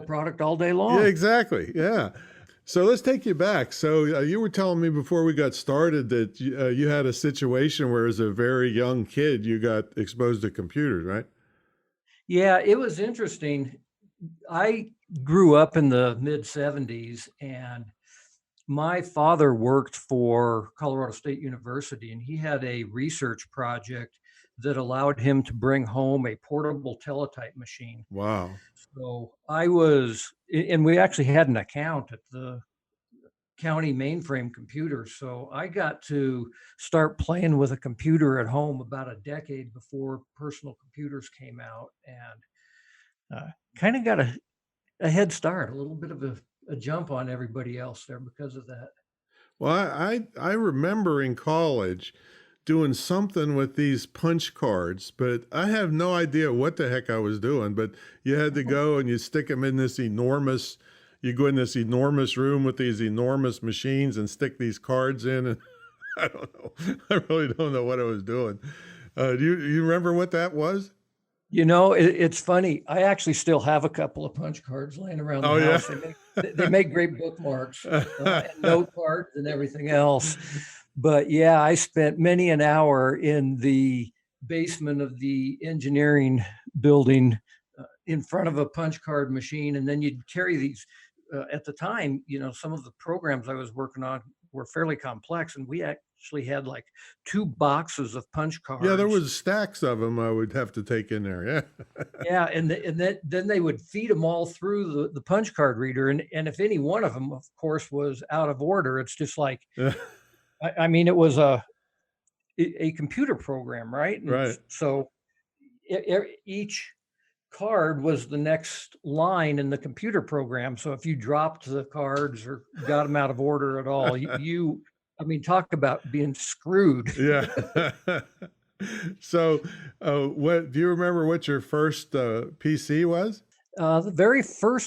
product all day Yeah, long. exactly. Yeah. So let's take you back. So you were telling me before we got started that you had a situation where, as a very young kid, you got exposed to computers, right? Yeah, it was interesting. I grew up in the mid 70s, and my father worked for Colorado State University, and he had a research project that allowed him to bring home a portable teletype machine. Wow. So and we actually had an account at the county mainframe computer. So I got to start playing with a computer at home about a decade before personal computers came out, and kind of got a head start, a little bit of a jump on everybody else there because of that. Well, I remember in college doing something with these punch cards, but I have no idea what the heck I was doing. But you had to go and you stick them in this enormous, you go in this enormous room with these enormous machines and stick these cards in. And I don't know. I really don't know what I was doing. Do you remember what that was? It's funny. I actually still have a couple of punch cards laying around the Oh, yeah. house. They make great bookmarks, and note cards and everything else. But yeah, I spent many an hour in the basement of the engineering building, in front of a punch card machine, and then you'd carry these. At the time, some of the programs I was working on were fairly complex, and we actually had like 2 boxes of punch Yeah, there cards. was stacks of them I would have to take in there. Yeah. Yeah, and then they would feed them all through the punch card reader, and if any one of them, of course, was out of order, it's just like, I mean, it was a computer program, right? And Right. so each card was the next line in the computer program. So if you dropped the cards or got them out of order at all, I mean, talk about being screwed. Yeah. So, what do you remember what your first PC was? The very first